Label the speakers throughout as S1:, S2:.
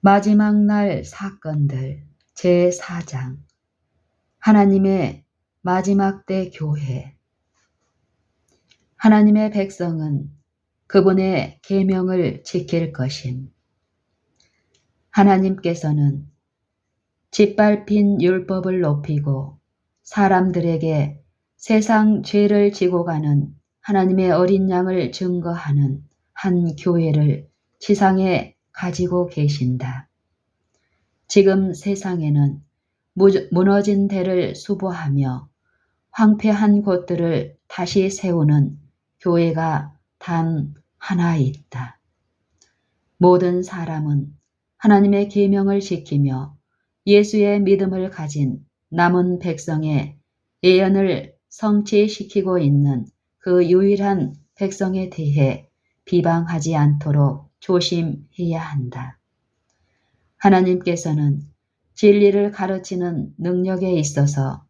S1: 마지막 날 사건들 제4장 하나님의 마지막 때 교회. 하나님의 백성은 그분의 계명을 지킬 것임. 하나님께서는 짓밟힌 율법을 높이고 사람들에게 세상 죄를 지고 가는 하나님의 어린 양을 증거하는 한 교회를 지상에 가지고 계신다. 지금 세상에는 무너진 대를 수보하며 황폐한 곳들을 다시 세우는 교회가 단 하나 있다. 모든 사람은 하나님의 계명을 지키며 예수의 믿음을 가진 남은 백성의 예언을 성취시키고 있는 그 유일한 백성에 대해 비방하지 않도록 조심해야 한다. 하나님께서는 진리를 가르치는 능력에 있어서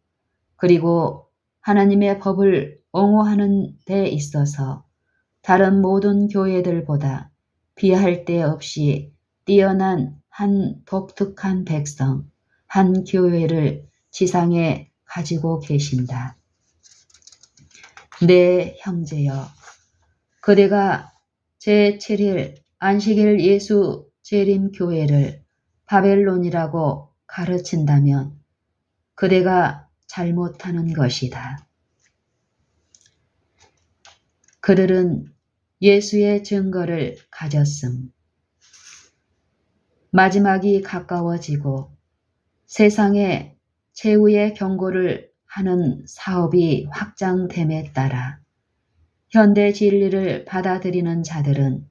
S1: 그리고 하나님의 법을 옹호하는 데 있어서 다른 모든 교회들보다 비할 데 없이 뛰어난 한 독특한 백성, 한 교회를 지상에 가지고 계신다. 내 형제여, 그대가 제7일 안식일 예수 재림 교회를 바벨론이라고 가르친다면 그대가 잘못하는 것이다. 그들은 예수의 증거를 가졌음. 마지막이 가까워지고 세상에 최후의 경고를 하는 사업이 확장됨에 따라 현대 진리를 받아들이는 자들은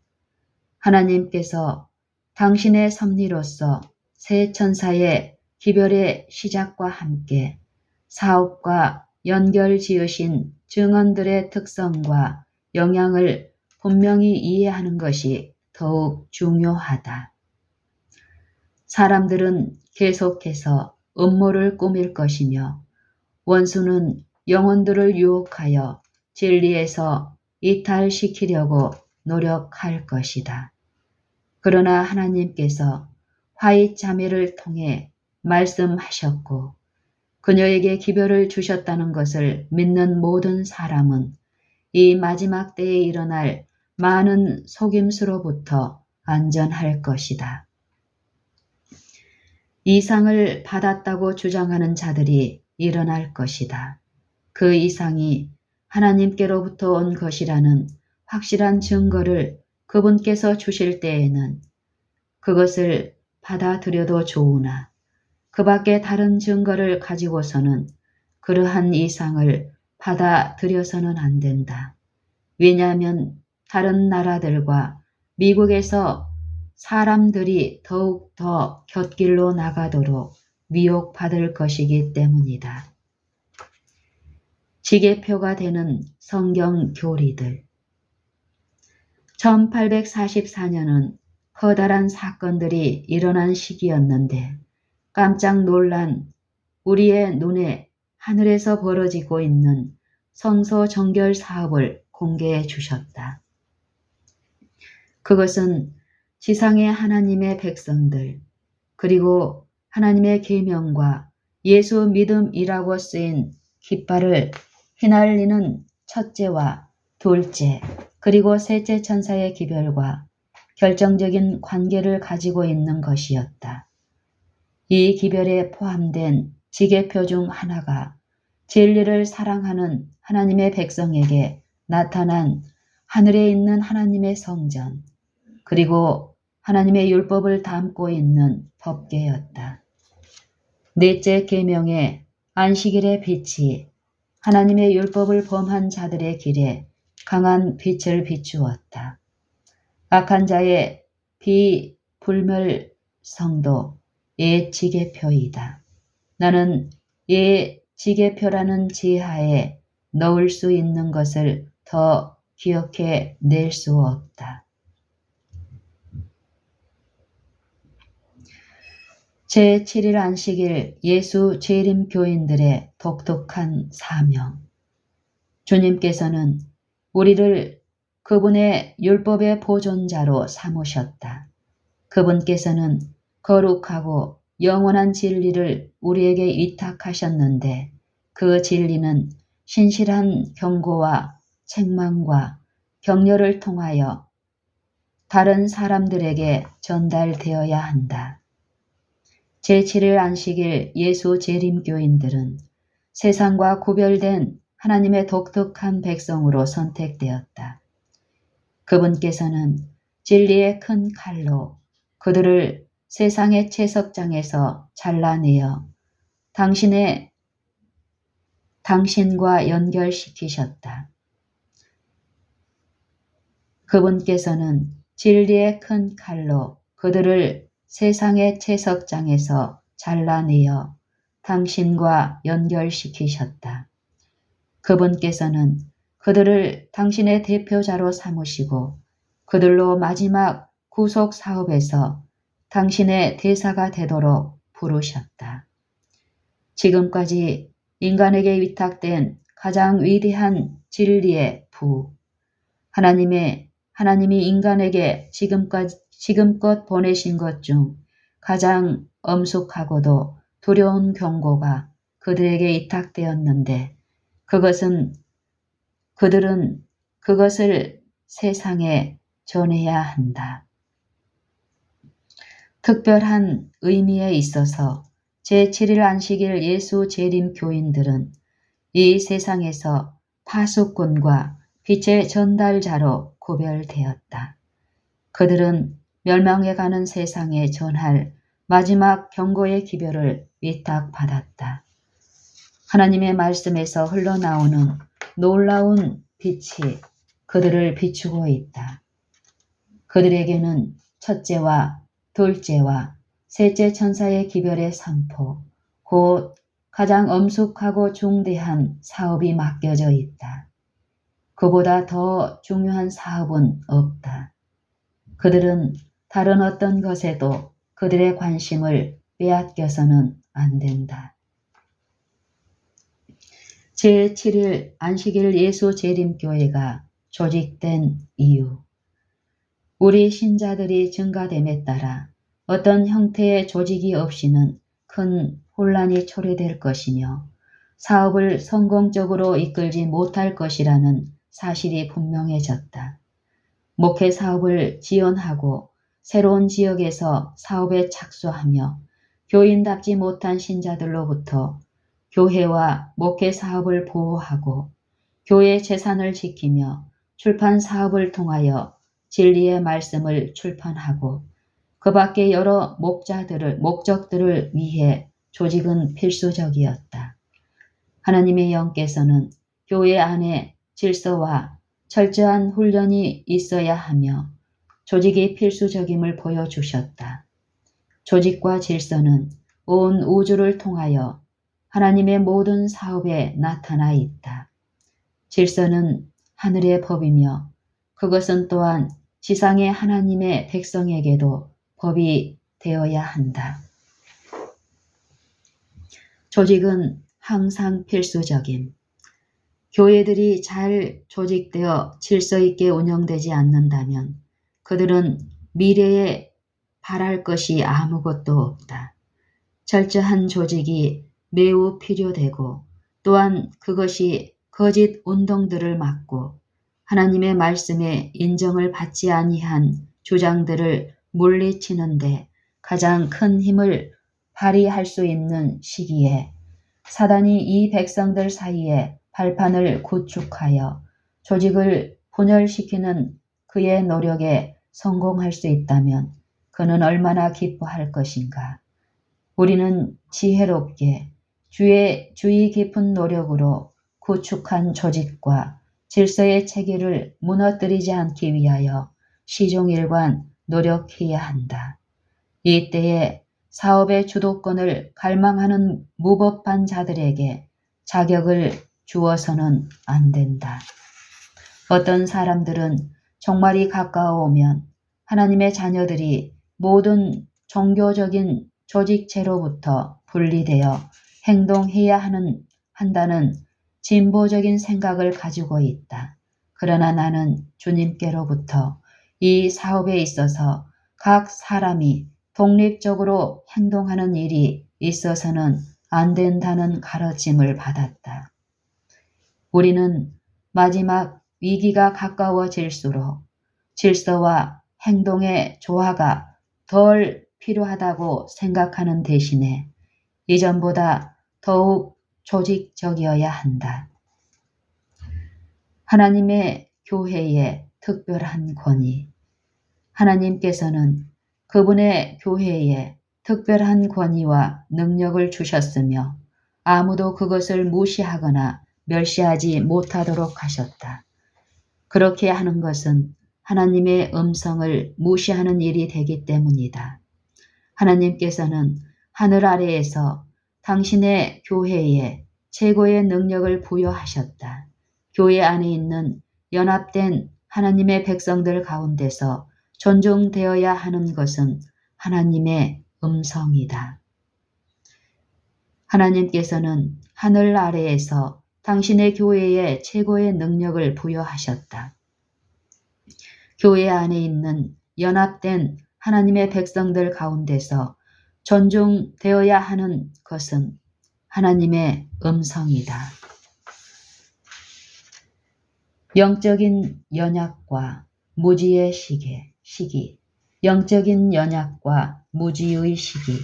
S1: 하나님께서 당신의 섭리로서 새 천사의 기별의 시작과 함께 사업과 연결 지으신 증언들의 특성과 영향을 분명히 이해하는 것이 더욱 중요하다. 사람들은 계속해서 음모를 꾸밀 것이며 원수는 영혼들을 유혹하여 진리에서 이탈시키려고 노력할 것이다. 그러나 하나님께서 화이 자매를 통해 말씀하셨고 그녀에게 기별을 주셨다는 것을 믿는 모든 사람은 이 마지막 때에 일어날 많은 속임수로부터 안전할 것이다. 이상을 받았다고 주장하는 자들이 일어날 것이다. 그 이상이 하나님께로부터 온 것이라는 확실한 증거를 그분께서 주실 때에는 그것을 받아들여도 좋으나 그 밖에 다른 증거를 가지고서는 그러한 이상을 받아들여서는 안 된다. 왜냐하면 다른 나라들과 미국에서 사람들이 더욱 더 곁길로 나가도록 미혹받을 것이기 때문이다. 지계표가 되는 성경 교리들. 1844년은 커다란 사건들이 일어난 시기였는데 깜짝 놀란 우리의 눈에 하늘에서 벌어지고 있는 성소 정결 사업을 공개해 주셨다. 그것은 지상의 하나님의 백성들 그리고 하나님의 계명과 예수 믿음이라고 쓰인 깃발을 휘날리는 첫째와 둘째 그리고 셋째 천사의 기별과 결정적인 관계를 가지고 있는 것이었다. 이 기별에 포함된 지계표 중 하나가 진리를 사랑하는 하나님의 백성에게 나타난 하늘에 있는 하나님의 성전 그리고 하나님의 율법을 담고 있는 법궤였다. 넷째 계명의 안식일의 빛이 하나님의 율법을 범한 자들의 길에 강한 빛을 비추었다. 악한 자의 비불멸성도 예 지계표이다. 나는 예 지계표라는 지하에 넣을 수 있는 것을 더 기억해 낼 수 없다. 제7일 안식일 예수 재림 교인들의 독특한 사명. 주님께서는 우리를 그분의 율법의 보존자로 삼으셨다. 그분께서는 거룩하고 영원한 진리를 우리에게 위탁하셨는데 그 진리는 신실한 경고와 책망과 격려를 통하여 다른 사람들에게 전달되어야 한다. 제7일 안식일 예수 재림교인들은 세상과 구별된 하나님의 독특한 백성으로 선택되었다. 그분께서는 진리의 큰 칼로 그들을 세상의 채석장에서 잘라내어 당신과 연결시키셨다. 그분께서는 진리의 큰 칼로 그들을 세상의 채석장에서 잘라내어 당신과 연결시키셨다. 그분께서는 그들을 당신의 대표자로 삼으시고 그들로 마지막 구속 사업에서 당신의 대사가 되도록 부르셨다. 지금까지 인간에게 위탁된 가장 위대한 진리의 부, 하나님이 인간에게 지금껏 보내신 것 중 가장 엄숙하고도 두려운 경고가 그들에게 위탁되었는데 그들은 그것을 세상에 전해야 한다. 특별한 의미에 있어서 제7일 안식일 예수 재림 교인들은 이 세상에서 파수꾼과 빛의 전달자로 구별되었다. 그들은 멸망해가는 세상에 전할 마지막 경고의 기별을 위탁받았다. 하나님의 말씀에서 흘러나오는 놀라운 빛이 그들을 비추고 있다. 그들에게는 첫째와 둘째와 셋째 천사의 기별의 선포, 곧 가장 엄숙하고 중대한 사업이 맡겨져 있다. 그보다 더 중요한 사업은 없다. 그들은 다른 어떤 것에도 그들의 관심을 빼앗겨서는 안 된다. 제7일 안식일 예수 재림교회가 조직된 이유. 우리 신자들이 증가됨에 따라 어떤 형태의 조직이 없이는 큰 혼란이 초래될 것이며 사업을 성공적으로 이끌지 못할 것이라는 사실이 분명해졌다. 목회 사업을 지원하고 새로운 지역에서 사업에 착수하며 교인답지 못한 신자들로부터 교회와 목회 사업을 보호하고 교회 재산을 지키며 출판 사업을 통하여 진리의 말씀을 출판하고 그 밖에 여러 목적들을 위해 조직은 필수적이었다. 하나님의 영께서는 교회 안에 질서와 철저한 훈련이 있어야 하며 조직이 필수적임을 보여주셨다. 조직과 질서는 온 우주를 통하여 하나님의 모든 사업에 나타나 있다. 질서는 하늘의 법이며 그것은 또한 지상의 하나님의 백성에게도 법이 되어야 한다. 조직은 항상 필수적임. 교회들이 잘 조직되어 질서 있게 운영되지 않는다면 그들은 미래에 바랄 것이 아무것도 없다. 철저한 조직이 매우 필요되고 또한 그것이 거짓 운동들을 막고 하나님의 말씀에 인정을 받지 아니한 주장들을 물리치는데 가장 큰 힘을 발휘할 수 있는 시기에 사단이 이 백성들 사이에 발판을 구축하여 조직을 분열시키는 그의 노력에 성공할 수 있다면 그는 얼마나 기뻐할 것인가. 우리는 지혜롭게 주의 깊은 노력으로 구축한 조직과 질서의 체계를 무너뜨리지 않기 위하여 시종일관 노력해야 한다. 이때에 사업의 주도권을 갈망하는 무법한 자들에게 자격을 주어서는 안 된다. 어떤 사람들은 종말이 가까워오면 하나님의 자녀들이 모든 종교적인 조직체로부터 분리되어 행동해야 한다는 진보적인 생각을 가지고 있다. 그러나 나는 주님께로부터 이 사업에 있어서 각 사람이 독립적으로 행동하는 일이 있어서는 안 된다는 가르침을 받았다. 우리는 마지막 위기가 가까워질수록 질서와 행동의 조화가 덜 필요하다고 생각하는 대신에 이전보다 더욱 조직적이어야 한다. 하나님의 교회에 특별한 권위. 하나님께서는 그분의 교회에 특별한 권위와 능력을 주셨으며 아무도 그것을 무시하거나 멸시하지 못하도록 하셨다. 그렇게 하는 것은 하나님의 음성을 무시하는 일이 되기 때문이다. 하나님께서는 하늘 아래에서 당신의 교회에 최고의 능력을 부여하셨다. 교회 안에 있는 연합된 하나님의 백성들 가운데서 존중되어야 하는 것은 하나님의 음성이다. 하나님께서는 하늘 아래에서 당신의 교회에 최고의 능력을 부여하셨다. 교회 안에 있는 연합된 하나님의 백성들 가운데서 존중되어야 하는 것은 하나님의 음성이다. 영적인 연약과 무지의 시기, 영적인 연약과 무지의 시기.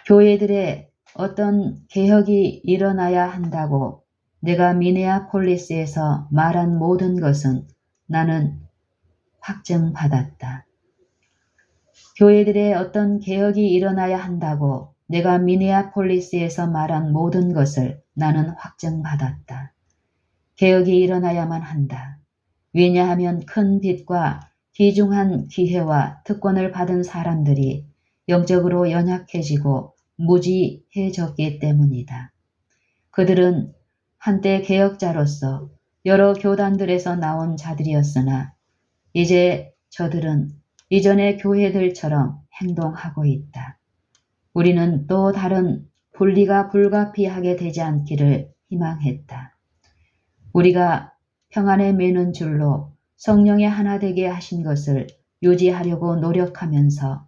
S1: 교회들의 어떤 개혁이 일어나야 한다고 내가 미네아폴리스에서 말한 모든 것은 나는 확증받았다. 교회들의 어떤 개혁이 일어나야 한다고 내가 미네아폴리스에서 말한 모든 것을 나는 확증받았다. 개혁이 일어나야만 한다. 왜냐하면 큰 빛과 귀중한 기회와 특권을 받은 사람들이 영적으로 연약해지고 무지해졌기 때문이다. 그들은 한때 개혁자로서 여러 교단들에서 나온 자들이었으나 이제 저들은 이전의 교회들처럼 행동하고 있다. 우리는 또 다른 분리가 불가피하게 되지 않기를 희망했다. 우리가 평안에 매는 줄로 성령의 하나 되게 하신 것을 유지하려고 노력하면서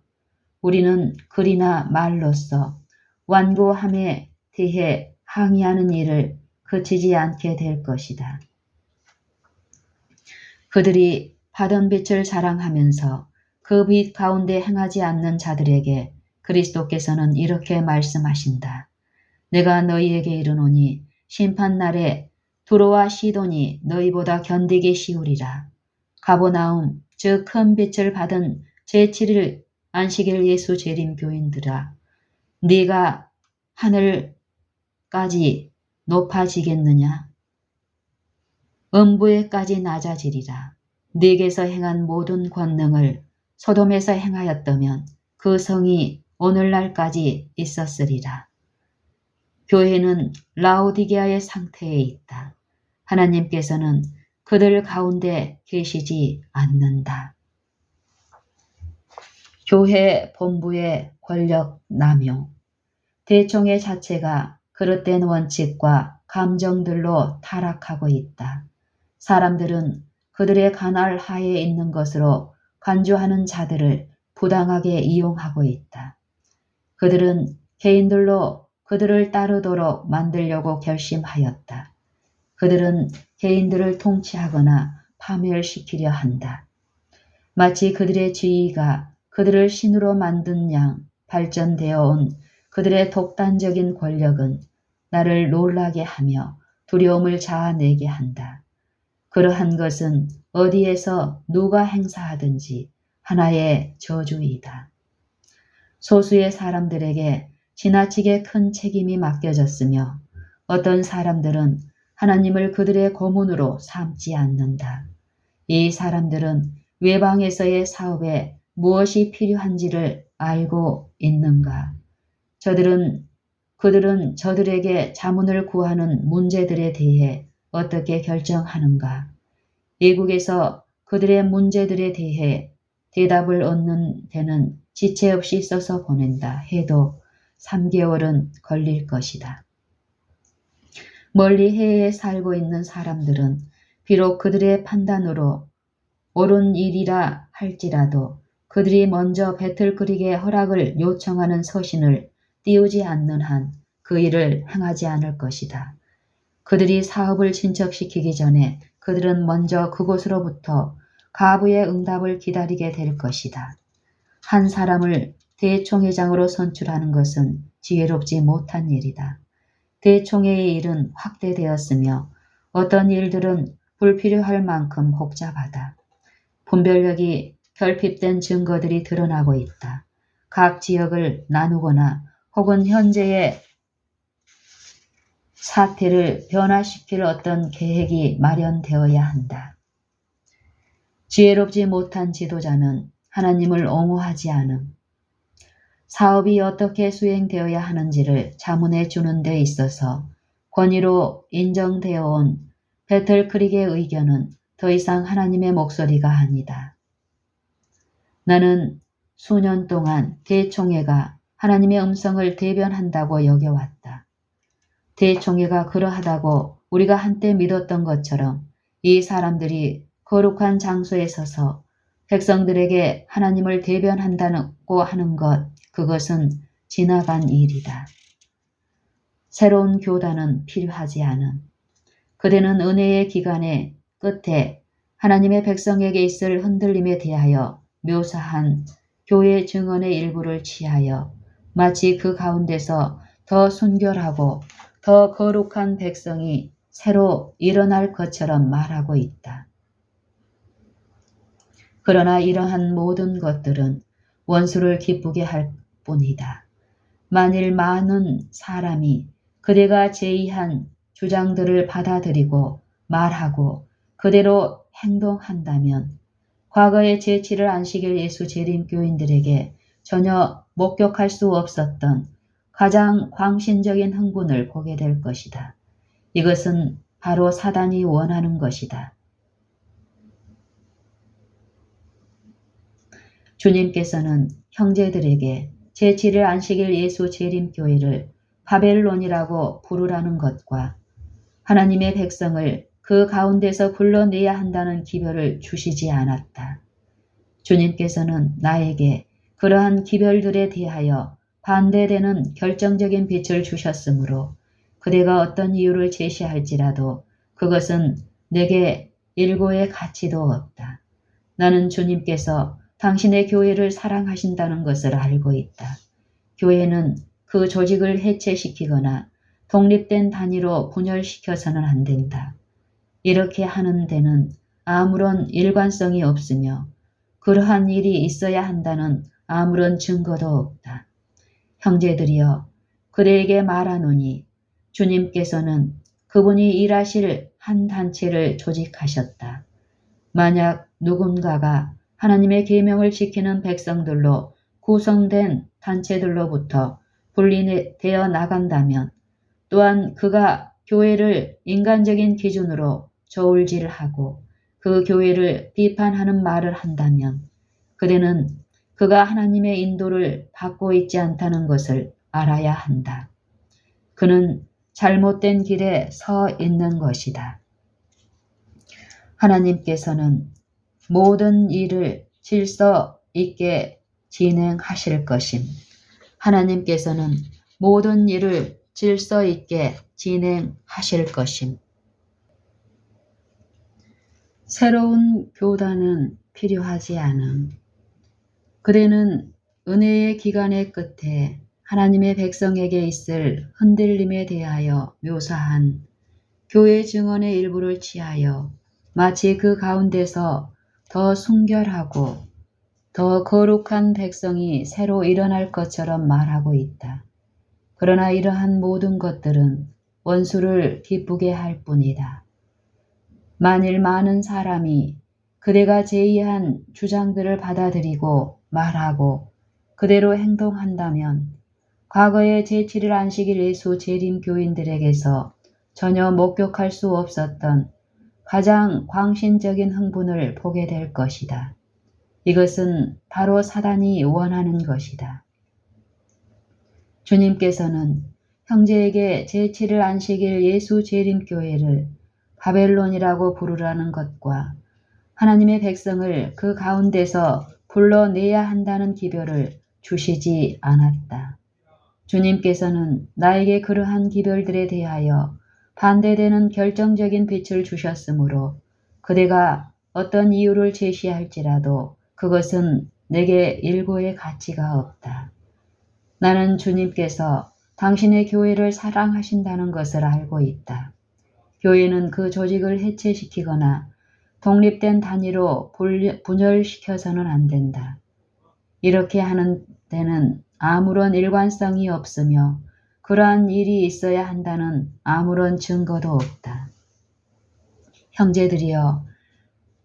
S1: 우리는 글이나 말로써 완고함에 대해 항의하는 일을 그치지 않게 될 것이다. 그들이 받은 빛을 자랑하면서 그 빛 가운데 행하지 않는 자들에게 그리스도께서는 이렇게 말씀하신다. 내가 너희에게 이르노니 심판날에 두로와 시돈이 너희보다 견디기 쉬우리라. 가버나움 즉 큰 빛을 받은 제7일 안식일 예수 재림 교인들아, 네가 하늘까지 높아지겠느냐? 음부에까지 낮아지리라. 네게서 행한 모든 권능을 소돔에서 행하였다면 그 성이 오늘날까지 있었으리라. 교회는 라오디게아의 상태에 있다. 하나님께서는 그들 가운데 계시지 않는다. 교회 본부의 권력 남용. 대총회 자체가 그릇된 원칙과 감정들로 타락하고 있다. 사람들은 그들의 관할 하에 있는 것으로 간주하는 자들을 부당하게 이용하고 있다. 그들은 개인들로 그들을 따르도록 만들려고 결심하였다. 그들은 개인들을 통치하거나 파멸시키려 한다. 마치 그들의 지위가 그들을 신으로 만든 양 발전되어 온 그들의 독단적인 권력은 나를 놀라게 하며 두려움을 자아내게 한다. 그러한 것은 어디에서 누가 행사하든지 하나의 저주이다. 소수의 사람들에게 지나치게 큰 책임이 맡겨졌으며 어떤 사람들은 하나님을 그들의 고문으로 삼지 않는다. 이 사람들은 외방에서의 사업에 무엇이 필요한지를 알고 있는가? 그들은 저들에게 자문을 구하는 문제들에 대해 어떻게 결정하는가? 외국에서 그들의 문제들에 대해 대답을 얻는 데는 지체 없이 써서 보낸다 해도 3개월은 걸릴 것이다. 멀리 해에 살고 있는 사람들은 비록 그들의 판단으로 옳은 일이라 할지라도 그들이 먼저 배틀그릭의 허락을 요청하는 서신을 띄우지 않는 한 그 일을 행하지 않을 것이다. 그들이 사업을 진척시키기 전에 그들은 먼저 그곳으로부터 가부의 응답을 기다리게 될 것이다. 한 사람을 대총회장으로 선출하는 것은 지혜롭지 못한 일이다. 대총회의 일은 확대되었으며 어떤 일들은 불필요할 만큼 복잡하다. 분별력이 결핍된 증거들이 드러나고 있다. 각 지역을 나누거나 혹은 현재의 사태를 변화시킬 어떤 계획이 마련되어야 한다. 지혜롭지 못한 지도자는 하나님을 옹호하지 않음. 사업이 어떻게 수행되어야 하는지를 자문해 주는 데 있어서 권위로 인정되어 온 배틀크릭의 의견은 더 이상 하나님의 목소리가 아니다. 나는 수년 동안 대총회가 하나님의 음성을 대변한다고 여겨왔다. 대총회가 그러하다고 우리가 한때 믿었던 것처럼 이 사람들이 거룩한 장소에 서서 백성들에게 하나님을 대변한다고 하는 것, 그것은 지나간 일이다. 새로운 교단은 필요하지 않음. 그대는 은혜의 기간의 끝에 하나님의 백성에게 있을 흔들림에 대하여 묘사한 교회 증언의 일부를 취하여 마치 그 가운데서 더 순결하고 더 거룩한 백성이 새로 일어날 것처럼 말하고 있다. 그러나 이러한 모든 것들은 원수를 기쁘게 할 뿐이다. 만일 많은 사람이 그대가 제의한 주장들을 받아들이고 말하고 그대로 행동한다면 과거의 제7일 안식일 예수 재림교인들에게 전혀 목격할 수 없었던 가장 광신적인 흥분을 보게 될 것이다. 이것은 바로 사단이 원하는 것이다. 주님께서는 형제들에게 제7일 안식일 예수 재림교회를 바벨론이라고 부르라는 것과 하나님의 백성을 그 가운데서 불러내야 한다는 기별을 주시지 않았다. 주님께서는 나에게 그러한 기별들에 대하여 반대되는 결정적인 빛을 주셨으므로 그대가 어떤 이유를 제시할지라도 그것은 내게 일고의 가치도 없다. 나는 주님께서 당신의 교회를 사랑하신다는 것을 알고 있다. 교회는 그 조직을 해체시키거나 독립된 단위로 분열시켜서는 안 된다. 이렇게 하는 데는 아무런 일관성이 없으며 그러한 일이 있어야 한다는 아무런 증거도 없다. 형제들이여, 그대에게 말하노니 주님께서는 그분이 일하실 한 단체를 조직하셨다. 만약 누군가가 하나님의 계명을 지키는 백성들로 구성된 단체들로부터 분리되어 나간다면 또한 그가 교회를 인간적인 기준으로 저울질하고 그 교회를 비판하는 말을 한다면 그대는 그가 하나님의 인도를 받고 있지 않다는 것을 알아야 한다. 그는 잘못된 길에 서 있는 것이다. 하나님께서는 모든 일을 질서 있게 진행하실 것임. 하나님께서는 모든 일을 질서 있게 진행하실 것임. 새로운 교단은 필요하지 않음. 그대는 은혜의 기간의 끝에 하나님의 백성에게 있을 흔들림에 대하여 묘사한 교회 증언의 일부를 취하여 마치 그 가운데서 더 순결하고 더 거룩한 백성이 새로 일어날 것처럼 말하고 있다. 그러나 이러한 모든 것들은 원수를 기쁘게 할 뿐이다. 만일 많은 사람이 그대가 제의한 주장들을 받아들이고 말하고 그대로 행동한다면 과거의 제7일 안식일 예수 재림교인들에게서 전혀 목격할 수 없었던 가장 광신적인 흥분을 보게 될 것이다. 이것은 바로 사단이 원하는 것이다. 주님께서는 형제에게 제7일 안식일 예수 재림교회를 바벨론이라고 부르라는 것과 하나님의 백성을 그 가운데서 불러내야 한다는 기별을 주시지 않았다. 주님께서는 나에게 그러한 기별들에 대하여 반대되는 결정적인 빛을 주셨으므로 그대가 어떤 이유를 제시할지라도 그것은 내게 일고의 가치가 없다. 나는 주님께서 당신의 교회를 사랑하신다는 것을 알고 있다. 교회는 그 조직을 해체시키거나 독립된 단위로 분열시켜서는 안 된다. 이렇게 하는 데는 아무런 일관성이 없으며 그러한 일이 있어야 한다는 아무런 증거도 없다. 형제들이여,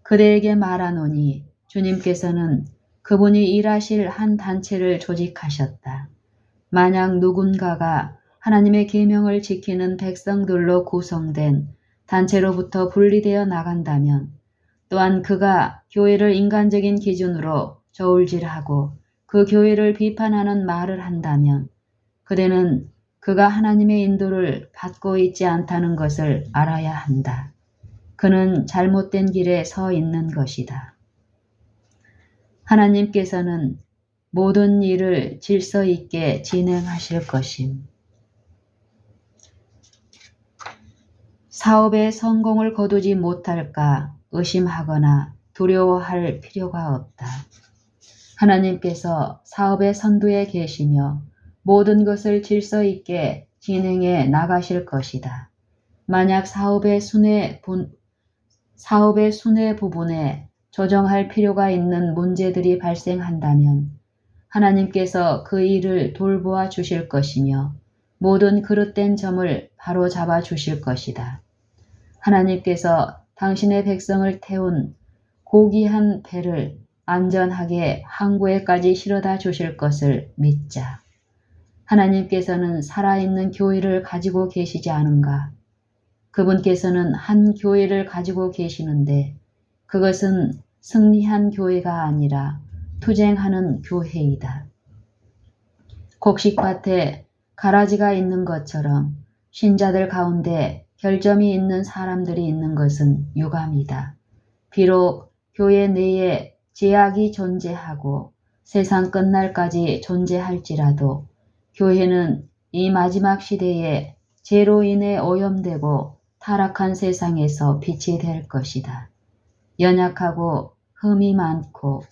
S1: 그대에게 말하노니 주님께서는 그분이 일하실 한 단체를 조직하셨다. 만약 누군가가 하나님의 계명을 지키는 백성들로 구성된 단체로부터 분리되어 나간다면, 또한 그가 교회를 인간적인 기준으로 저울질하고 그 교회를 비판하는 말을 한다면 그대는 그가 하나님의 인도를 받고 있지 않다는 것을 알아야 한다. 그는 잘못된 길에 서 있는 것이다. 하나님께서는 모든 일을 질서 있게 진행하실 것임. 사업의 성공을 거두지 못할까 의심하거나 두려워할 필요가 없다. 하나님께서 사업의 선두에 계시며 모든 것을 질서 있게 진행해 나가실 것이다. 만약 사업의 순회 부분에 조정할 필요가 있는 문제들이 발생한다면 하나님께서 그 일을 돌보아 주실 것이며 모든 그릇된 점을 바로잡아 주실 것이다. 하나님께서 당신의 백성을 태운 고귀한 배를 안전하게 항구에까지 실어다 주실 것을 믿자. 하나님께서는 살아있는 교회를 가지고 계시지 않은가? 그분께서는 한 교회를 가지고 계시는데 그것은 승리한 교회가 아니라 투쟁하는 교회이다. 곡식밭에 가라지가 있는 것처럼 신자들 가운데 결점이 있는 사람들이 있는 것은 유감이다. 비록 교회 내에 제약이 존재하고 세상 끝날까지 존재할지라도 교회는 이 마지막 시대에 죄로 인해 오염되고 타락한 세상에서 빛이 될 것이다. 연약하고 흠이 많고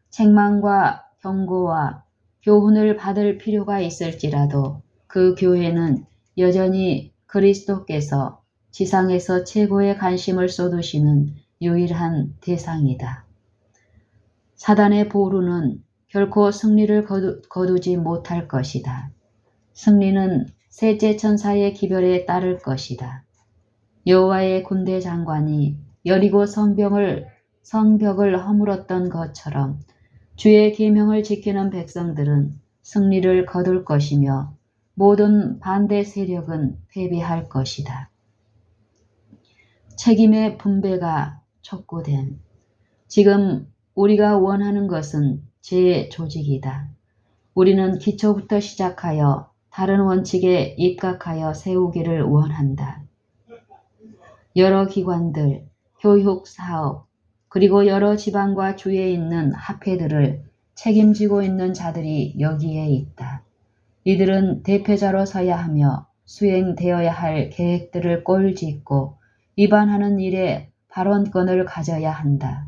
S1: 책망과 경고와 교훈을 받을 필요가 있을지라도 그 교회는 여전히 그리스도께서 지상에서 최고의 관심을 쏟으시는 유일한 대상이다. 사단의 보루는 결코 승리를 거두지 못할 것이다. 승리는 셋째 천사의 기별에 따를 것이다. 여호와의 군대 장관이 여리고 성벽을 허물었던 것처럼 주의 계명을 지키는 백성들은 승리를 거둘 것이며 모든 반대 세력은 패배할 것이다. 책임의 분배가 촉구됨. 지금 우리가 원하는 것은 재조직이다. 우리는 기초부터 시작하여 다른 원칙에 입각하여 세우기를 원한다. 여러 기관들, 교육, 사업, 그리고 여러 지방과 주에 있는 합회들을 책임지고 있는 자들이 여기에 있다. 이들은 대표자로 서야 하며 수행되어야 할 계획들을 꼴짓고 위반하는 일에 발언권을 가져야 한다.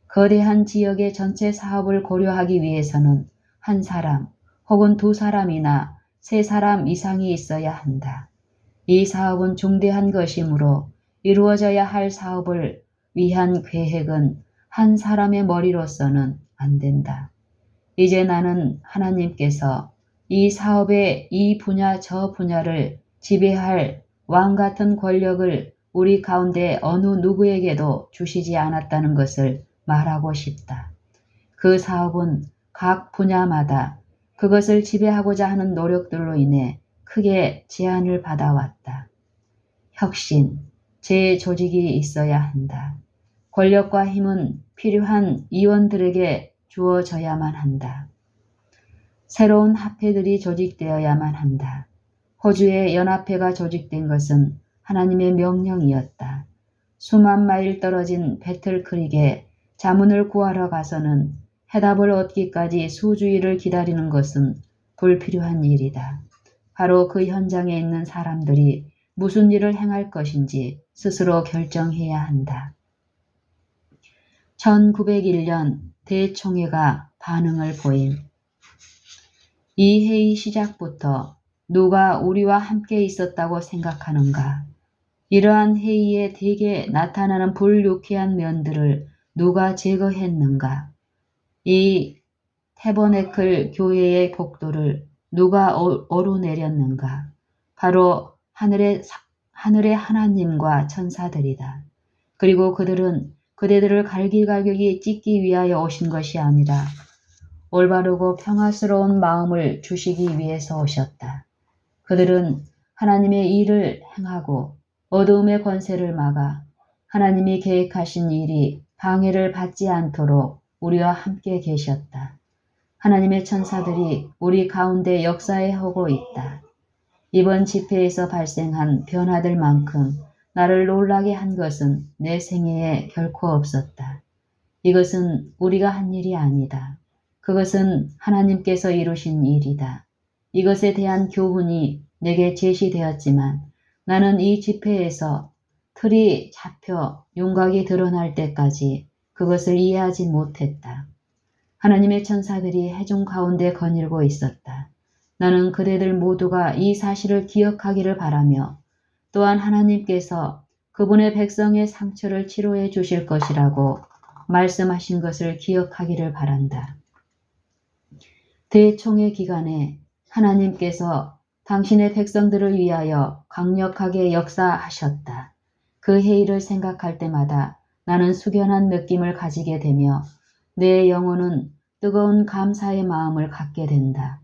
S1: 거대한 지역의 전체 사업을 고려하기 위해서는 한 사람 혹은 두 사람이나 세 사람 이상이 있어야 한다. 이 사업은 중대한 것이므로 이루어져야 할 사업을 위한 계획은 한 사람의 머리로서는 안 된다. 이제 나는 하나님께서 이 사업의 이 분야 저 분야를 지배할 왕 같은 권력을 우리 가운데 어느 누구에게도 주시지 않았다는 것을 말하고 싶다. 그 사업은 각 분야마다 그것을 지배하고자 하는 노력들로 인해 크게 제한을 받아왔다. 혁신, 재조직이 있어야 한다. 권력과 힘은 필요한 이원들에게 주어져야만 한다. 새로운 합회들이 조직되어야만 한다. 호주의 연합회가 조직된 것은 하나님의 명령이었다. 수만 마일 떨어진 배틀크릭에 자문을 구하러 가서는 해답을 얻기까지 수주일을 기다리는 것은 불필요한 일이다. 바로 그 현장에 있는 사람들이 무슨 일을 행할 것인지 스스로 결정해야 한다. 1901년 대총회가 반응을 보임. 이 회의 시작부터 누가 우리와 함께 있었다고 생각하는가? 이러한 회의에 대개 나타나는 불유쾌한 면들을 누가 제거했는가? 이 태버네클 교회의 복도를 누가 오르내렸는가? 바로 하늘의 하나님과 천사들이다. 그리고 그들은 그대들을 갈기갈기 찢기 위하여 오신 것이 아니라 올바르고 평화스러운 마음을 주시기 위해서 오셨다. 그들은 하나님의 일을 행하고 어두움의 권세를 막아 하나님이 계획하신 일이 방해를 받지 않도록 우리와 함께 계셨다. 하나님의 천사들이 우리 가운데 역사해오고 있다. 이번 집회에서 발생한 변화들만큼 나를 놀라게 한 것은 내 생애에 결코 없었다. 이것은 우리가 한 일이 아니다. 그것은 하나님께서 이루신 일이다. 이것에 대한 교훈이 내게 제시되었지만 나는 이 집회에서 틀이 잡혀 윤곽이 드러날 때까지 그것을 이해하지 못했다. 하나님의 천사들이 회중 가운데 거닐고 있었다. 나는 그대들 모두가 이 사실을 기억하기를 바라며 또한 하나님께서 그분의 백성의 상처를 치료해 주실 것이라고 말씀하신 것을 기억하기를 바란다. 대총회 기간에 하나님께서 당신의 백성들을 위하여 강력하게 역사하셨다. 그 회의를 생각할 때마다 나는 숙연한 느낌을 가지게 되며 내 영혼은 뜨거운 감사의 마음을 갖게 된다.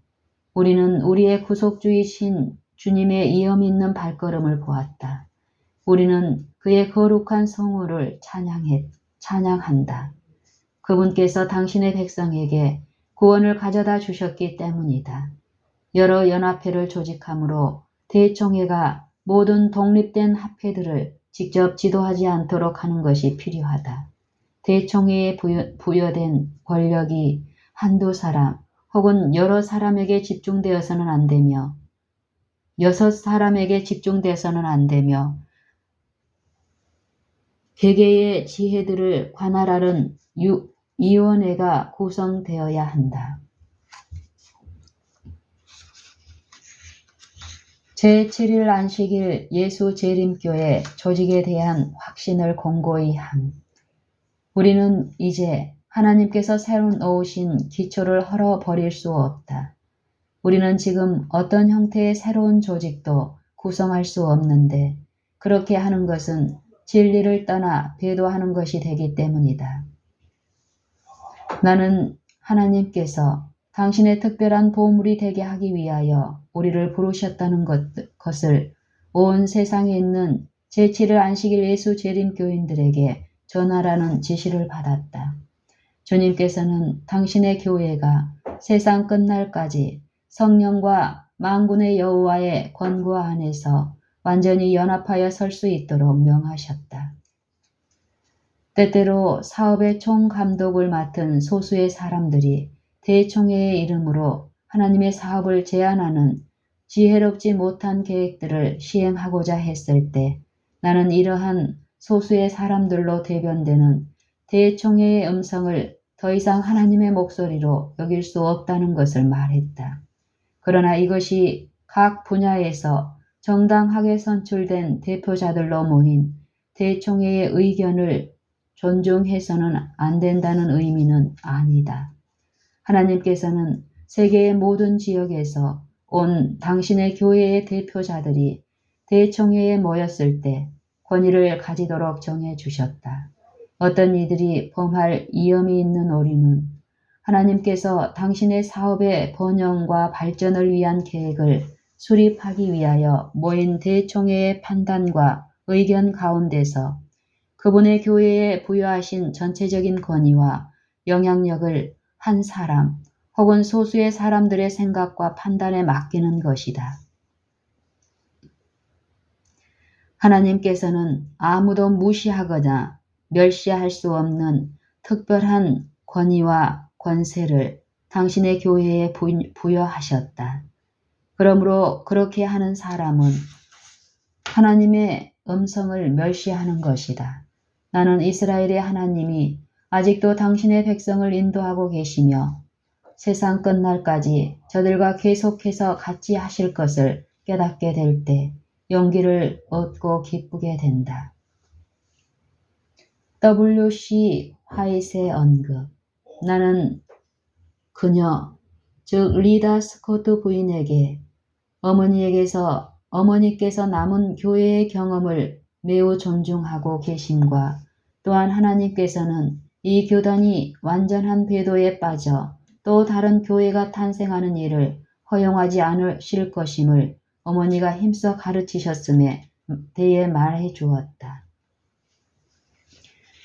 S1: 우리는 우리의 구속주이신 주님의 이엄 있는 발걸음을 보았다. 우리는 그의 거룩한 성호를 찬양한다. 그분께서 당신의 백성에게 구원을 가져다 주셨기 때문이다. 여러 연합회를 조직함으로 대총회가 모든 독립된 합회들을 직접 지도하지 않도록 하는 것이 필요하다. 대총회에 부여된 권력이 한두 사람 혹은 여러 사람에게 집중되어서는 안 되며 6사람에게 집중되어서는 안 되며 개개의 지혜들을 관할하는 위원회가 구성되어야 한다. 제7일 안식일 예수 재림교회 조직에 대한 확신을 공고히 함. 우리는 이제 하나님께서 새로 놓으신 기초를 헐어버릴 수 없다. 우리는 지금 어떤 형태의 새로운 조직도 구성할 수 없는데 그렇게 하는 것은 진리를 떠나 배도하는 것이 되기 때문이다. 나는 하나님께서 당신의 특별한 보물이 되게 하기 위하여 우리를 부르셨다는 것을 온 세상에 있는 제7일 안식일 예수 재림교인들에게 전하라는 지시를 받았다. 주님께서는 당신의 교회가 세상 끝날까지 성령과 만군의 여호와의 권고 안에서 완전히 연합하여 설 수 있도록 명하셨다. 때때로 사업의 총감독을 맡은 소수의 사람들이 대총회의 이름으로 하나님의 사업을 제안하는 지혜롭지 못한 계획들을 시행하고자 했을 때 나는 이러한 소수의 사람들로 대변되는 대총회의 음성을 더 이상 하나님의 목소리로 여길 수 없다는 것을 말했다. 그러나 이것이 각 분야에서 정당하게 선출된 대표자들로 모인 대총회의 의견을 존중해서는 안 된다는 의미는 아니다. 하나님께서는 세계의 모든 지역에서 온 당신의 교회의 대표자들이 대총회에 모였을 때 권위를 가지도록 정해 주셨다. 어떤 이들이 범할 위험이 있는 오류는 하나님께서 당신의 사업의 번영과 발전을 위한 계획을 수립하기 위하여 모인 대총회의 판단과 의견 가운데서 그분의 교회에 부여하신 전체적인 권위와 영향력을 한 사람 혹은 소수의 사람들의 생각과 판단에 맡기는 것이다. 하나님께서는 아무도 무시하거나 멸시할 수 없는 특별한 권위와 권세를 당신의 교회에 부여하셨다. 그러므로 그렇게 하는 사람은 하나님의 음성을 멸시하는 것이다. 나는 이스라엘의 하나님이 아직도 당신의 백성을 인도하고 계시며 세상 끝날까지 저들과 계속해서 같이 하실 것을 깨닫게 될 때 용기를 얻고 기쁘게 된다. W.C. 화이트의 언급. 나는 그녀, 즉 리다 스코트 부인에게 어머니께서 남은 교회의 경험을 매우 존중하고 계심과 또한 하나님께서는 이 교단이 완전한 배도에 빠져 또 다른 교회가 탄생하는 일을 허용하지 않으실 것임을 어머니가 힘써 가르치셨음에 대해 말해 주었다.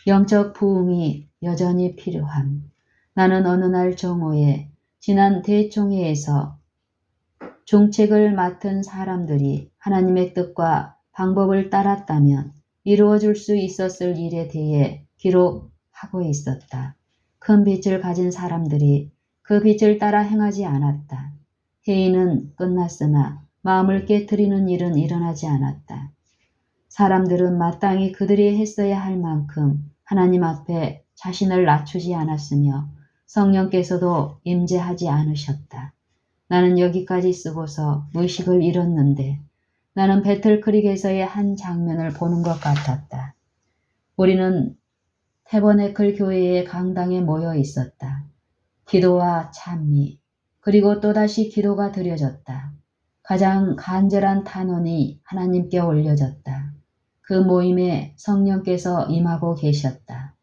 S1: 영적 부흥이 여전히 필요함. 나는 어느 날 정오에 지난 대총회에서 중책을 맡은 사람들이 하나님의 뜻과 방법을 따랐다면 이루어질 수 있었을 일에 대해 기록하고 있었다. 큰 빛을 가진 사람들이 그 빛을 따라 행하지 않았다. 회의는 끝났으나 마음을 깨트리는 일은 일어나지 않았다. 사람들은 마땅히 그들이 했어야 할 만큼 하나님 앞에 자신을 낮추지 않았으며 성령께서도 임재하지 않으셨다. 나는 여기까지 쓰고서 의식을 잃었는데 나는 배틀크릭에서의 한 장면을 보는 것 같았다. 우리는 태버네클 교회의 강당에 모여 있었다. 기도와 찬미, 그리고 또다시 기도가 드려졌다. 가장 간절한 탄원이 하나님께 올려졌다. 그 모임에 성령께서 임하고 계셨다.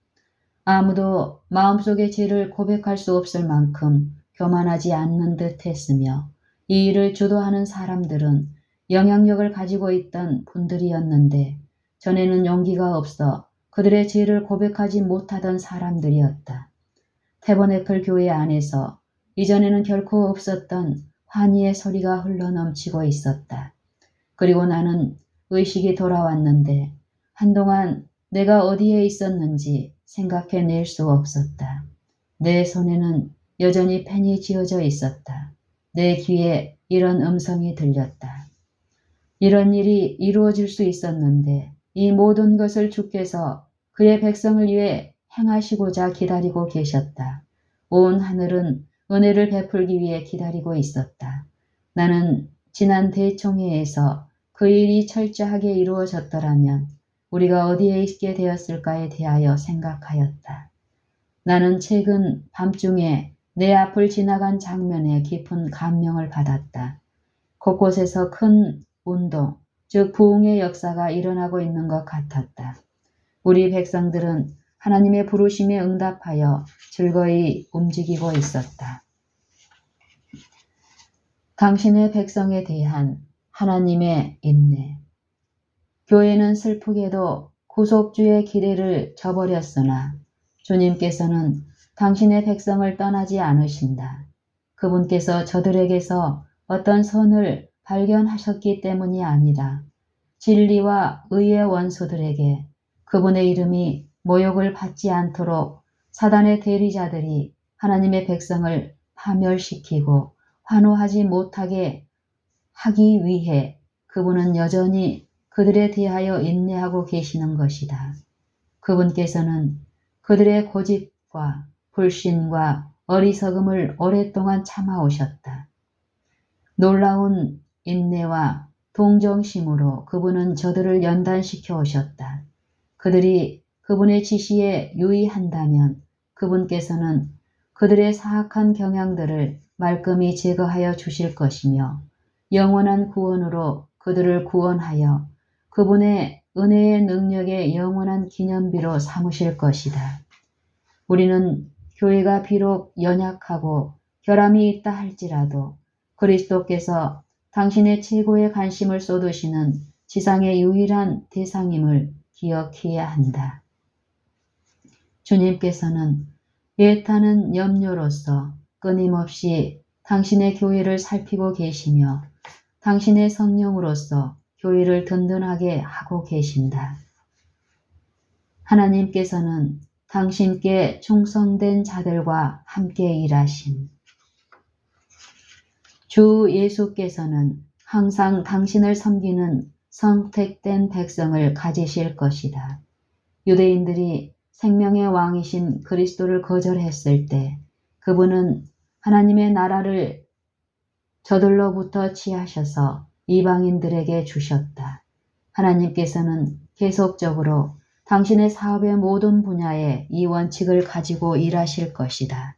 S1: 아무도 마음속의 죄를 고백할 수 없을 만큼 교만하지 않는 듯 했으며 이 일을 주도하는 사람들은 영향력을 가지고 있던 분들이었는데 전에는 용기가 없어 그들의 죄를 고백하지 못하던 사람들이었다. 태버네클 교회 안에서 이전에는 결코 없었던 환희의 소리가 흘러넘치고 있었다. 그리고 나는 의식이 돌아왔는데 한동안 내가 어디에 있었는지 생각해낼 수 없었다. 내 손에는 여전히 펜이 쥐어져 있었다. 내 귀에 이런 음성이 들렸다. 이런 일이 이루어질 수 있었는데 이 모든 것을 주께서 그의 백성을 위해 행하시고자 기다리고 계셨다. 온 하늘은 은혜를 베풀기 위해 기다리고 있었다. 나는 지난 대총회에서 그 일이 철저하게 이루어졌더라면 우리가 어디에 있게 되었을까에 대하여 생각하였다. 나는 최근 밤중에 내 앞을 지나간 장면에 깊은 감명을 받았다. 곳곳에서 큰 운동, 즉 부흥의 역사가 일어나고 있는 것 같았다. 우리 백성들은 하나님의 부르심에 응답하여 즐거이 움직이고 있었다. 당신의 백성에 대한 하나님의 인내. 교회는 슬프게도 구속주의 기대를 저버렸으나 주님께서는 당신의 백성을 떠나지 않으신다. 그분께서 저들에게서 어떤 선을 발견하셨기 때문이 아니라 진리와 의의 원수들에게 그분의 이름이 모욕을 받지 않도록 사단의 대리자들이 하나님의 백성을 파멸시키고 환호하지 못하게 하기 위해 그분은 여전히 그들에 대하여 인내하고 계시는 것이다. 그분께서는 그들의 고집과 불신과 어리석음을 오랫동안 참아오셨다. 놀라운 인내와 동정심으로 그분은 저들을 연단시켜 오셨다. 그들이 그분의 지시에 유의한다면 그분께서는 그들의 사악한 경향들을 말끔히 제거하여 주실 것이며 영원한 구원으로 그들을 구원하여 그분의 은혜의 능력의 영원한 기념비로 삼으실 것이다. 우리는 교회가 비록 연약하고 결함이 있다 할지라도 그리스도께서 당신의 최고의 관심을 쏟으시는 지상의 유일한 대상임을 기억해야 한다. 주님께서는 애타는 염려로서 끊임없이 당신의 교회를 살피고 계시며 당신의 성령으로서 교회를 든든하게 하고 계신다. 하나님께서는 당신께 충성된 자들과 함께 일하심. 주 예수께서는 항상 당신을 섬기는 선택된 백성을 가지실 것이다. 유대인들이 생명의 왕이신 그리스도를 거절했을 때 그분은 하나님의 나라를 저들로부터 취하셔서 이방인들에게 주셨다. 하나님께서는 계속적으로 당신의 사업의 모든 분야에 이 원칙을 가지고 일하실 것이다.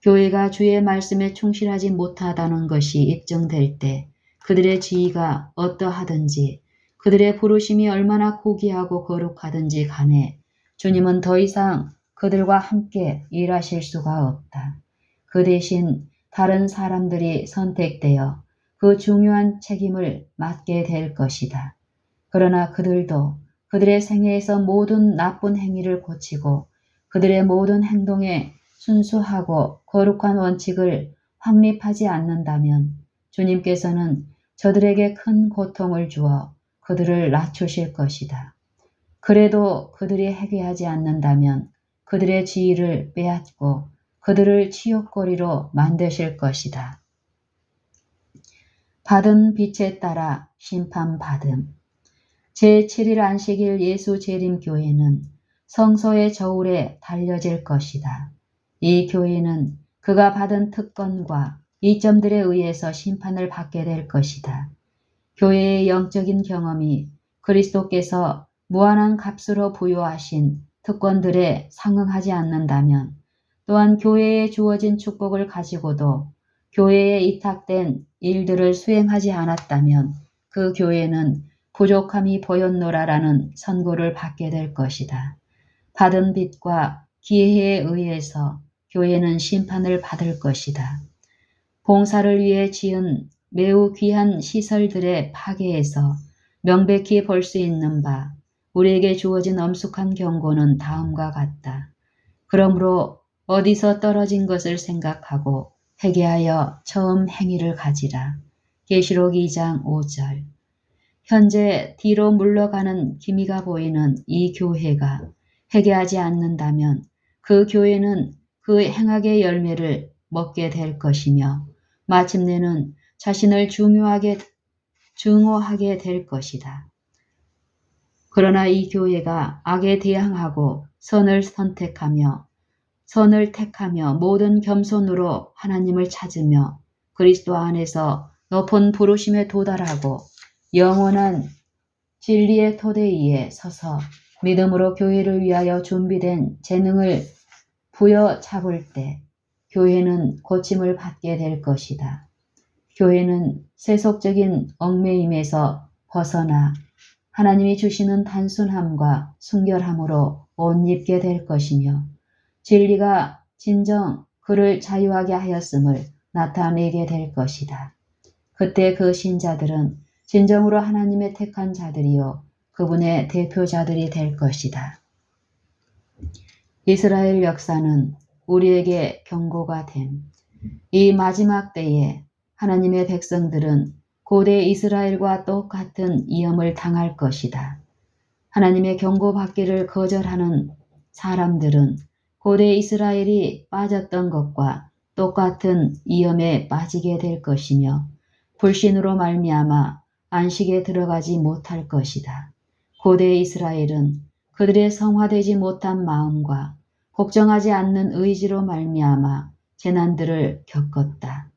S1: 교회가 주의 말씀에 충실하지 못하다는 것이 입증될 때 그들의 지위가 어떠하든지 그들의 부르심이 얼마나 고귀하고 거룩하든지 간에 주님은 더 이상 그들과 함께 일하실 수가 없다. 그 대신 다른 사람들이 선택되어 그 중요한 책임을 맡게 될 것이다. 그러나 그들도 그들의 생애에서 모든 나쁜 행위를 고치고 그들의 모든 행동에 순수하고 거룩한 원칙을 확립하지 않는다면 주님께서는 저들에게 큰 고통을 주어 그들을 낮추실 것이다. 그래도 그들이 회개하지 않는다면 그들의 지위를 빼앗고 그들을 치욕거리로 만드실 것이다. 받은 빚에 따라 심판받음. 제7일 안식일 예수 재림교회는 성소의 저울에 달려질 것이다. 이 교회는 그가 받은 특권과 이점들에 의해서 심판을 받게 될 것이다. 교회의 영적인 경험이 그리스도께서 무한한 값으로 부여하신 특권들에 상응하지 않는다면 또한 교회에 주어진 축복을 가지고도 교회에 위탁된 일들을 수행하지 않았다면 그 교회는 부족함이 보였노라라는 선고를 받게 될 것이다. 받은 빚과 기회에 의해서 교회는 심판을 받을 것이다. 봉사를 위해 지은 매우 귀한 시설들의 파괴에서 명백히 볼 수 있는 바 우리에게 주어진 엄숙한 경고는 다음과 같다. 그러므로 어디서 떨어진 것을 생각하고 회개하여 처음 행위를 가지라. 계시록 2장 5절. 현재 뒤로 물러가는 기미가 보이는 이 교회가 회개하지 않는다면 그 교회는 그 행악의 열매를 먹게 될 것이며 마침내는 자신을 증오하게 될 것이다. 그러나 이 교회가 악에 대항하고 선을 택하며 모든 겸손으로 하나님을 찾으며 그리스도 안에서 높은 부르심에 도달하고 영원한 진리의 토대 위에 서서 믿음으로 교회를 위하여 준비된 재능을 부여잡을 때 교회는 고침을 받게 될 것이다. 교회는 세속적인 얽매임에서 벗어나 하나님이 주시는 단순함과 순결함으로 옷 입게 될 것이며 진리가 진정 그를 자유하게 하였음을 나타내게 될 것이다. 그때 그 신자들은 진정으로 하나님의 택한 자들이요 그분의 대표자들이 될 것이다. 이스라엘 역사는 우리에게 경고가 됨. 이 마지막 때에 하나님의 백성들은 고대 이스라엘과 똑같은 위험을 당할 것이다. 하나님의 경고받기를 거절하는 사람들은 고대 이스라엘이 빠졌던 것과 똑같은 위험에 빠지게 될 것이며 불신으로 말미암아 안식에 들어가지 못할 것이다. 고대 이스라엘은 그들의 성화되지 못한 마음과 복종하지 않는 의지로 말미암아 재난들을 겪었다.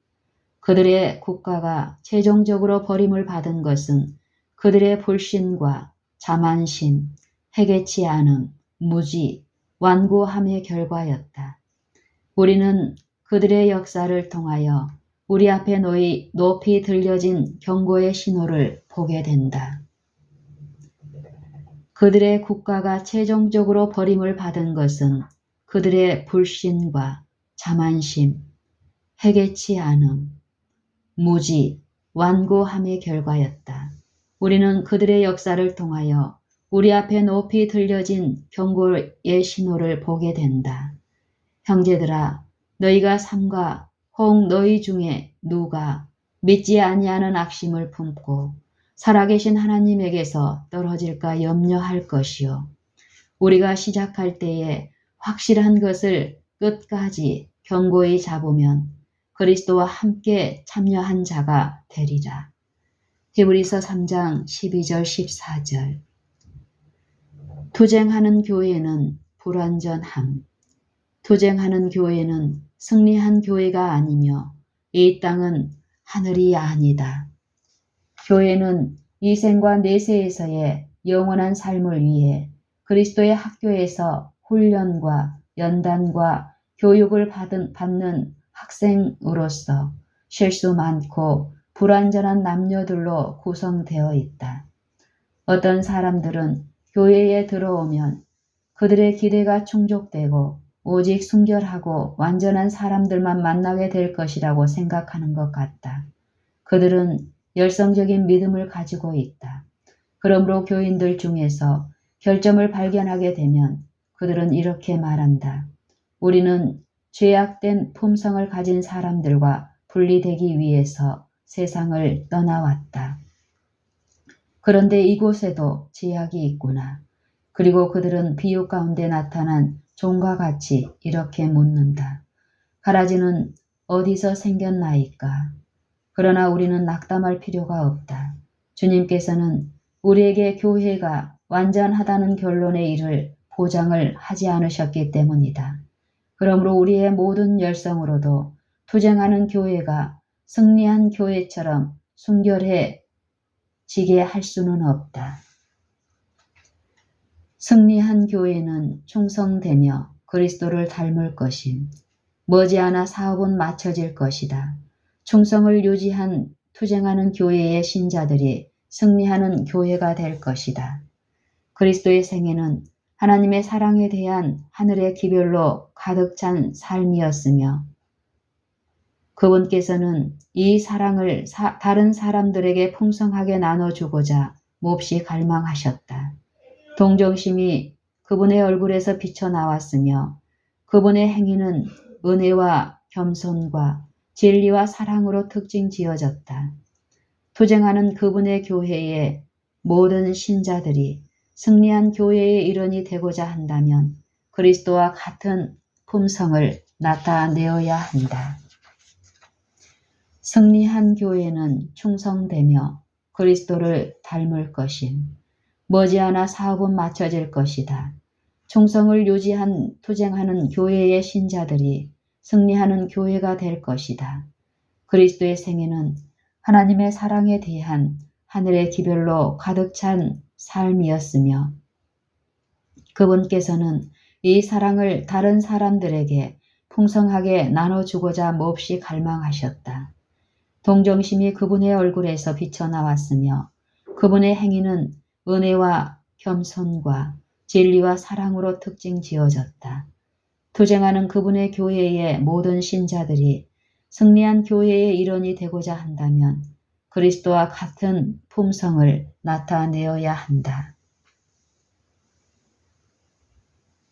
S1: 그들의 국가가 최종적으로 버림을 받은 것은 그들의 불신과 자만심, 회개치 않음, 무지, 완고함의 결과였다. 우리는 그들의 역사를 통하여 우리 앞에 높이 들려진 경고의 신호를 보게 된다. 그들의 국가가 최종적으로 버림을 받은 것은 그들의 불신과 자만심, 회개치 않음, 무지, 완고함의 결과였다. 우리는 그들의 역사를 통하여 우리 앞에 높이 들려진 경고의 신호를 보게 된다. 형제들아, 너희가 삼가 혹 너희 중에 누가 믿지 아니하는 악심을 품고 살아계신 하나님에게서 떨어질까 염려할 것이요. 우리가 시작할 때에 확실한 것을 끝까지 견고히 잡으면 그리스도와 함께 참여한 자가 되리라. 히브리서 3장 12절 14절. 투쟁하는 교회는 불완전함. 투쟁하는 교회는 승리한 교회가 아니며 이 땅은 하늘이 아니다. 교회는 이 생과 내세에서의 영원한 삶을 위해 그리스도의 학교에서 훈련과 연단과 교육을 받는 학생으로서 실수 많고 불완전한 남녀들로 구성되어 있다. 어떤 사람들은 교회에 들어오면 그들의 기대가 충족되고 오직 순결하고 완전한 사람들만 만나게 될 것이라고 생각하는 것 같다. 그들은 열성적인 믿음을 가지고 있다. 그러므로 교인들 중에서 결점을 발견하게 되면 그들은 이렇게 말한다. 우리는 죄악된 품성을 가진 사람들과 분리되기 위해서 세상을 떠나왔다. 그런데 이곳에도 제약이 있구나. 그리고 그들은 비유 가운데 나타난 종과 같이 이렇게 묻는다. 가라지는 어디서 생겼나이까? 그러나 우리는 낙담할 필요가 없다. 주님께서는 우리에게 교회가 완전하다는 결론에 이를 보장을 하지 않으셨기 때문이다. 그러므로 우리의 모든 열성으로도 투쟁하는 교회가 승리한 교회처럼 순결해지게 할 수는 없다. 승리한 교회는 충성되며 그리스도를 닮을 것임. 머지않아 사업은 마쳐질 것이다. 충성을 유지한 투쟁하는 교회의 신자들이 승리하는 교회가 될 것이다. 그리스도의 생애는 하나님의 사랑에 대한 하늘의 기별로 가득 찬 삶이었으며 그분께서는 이 사랑을 다른 사람들에게 풍성하게 나눠주고자 몹시 갈망하셨다. 동정심이 그분의 얼굴에서 비쳐나왔으며 그분의 행위는 은혜와 겸손과 진리와 사랑으로 특징 지어졌다. 투쟁하는 그분의 교회의 모든 신자들이 승리한 교회의 일원이 되고자 한다면 그리스도와 같은 품성을 나타내어야 한다. 승리한 교회는 충성되며 그리스도를 닮을 것임. 머지않아 사업은 마쳐질 것이다. 충성을 유지한 투쟁하는 교회의 신자들이 승리하는 교회가 될 것이다. 그리스도의 생애는 하나님의 사랑에 대한 하늘의 기별로 가득 찬 삶이었으며 그분께서는 이 사랑을 다른 사람들에게 풍성하게 나눠주고자 몹시 갈망하셨다. 동정심이 그분의 얼굴에서 비쳐나왔으며 그분의 행위는 은혜와 겸손과 진리와 사랑으로 특징 지어졌다. 투쟁하는 그분의 교회의 모든 신자들이 승리한 교회의 일원이 되고자 한다면 그리스도와 같은 품성을 나타내어야 한다.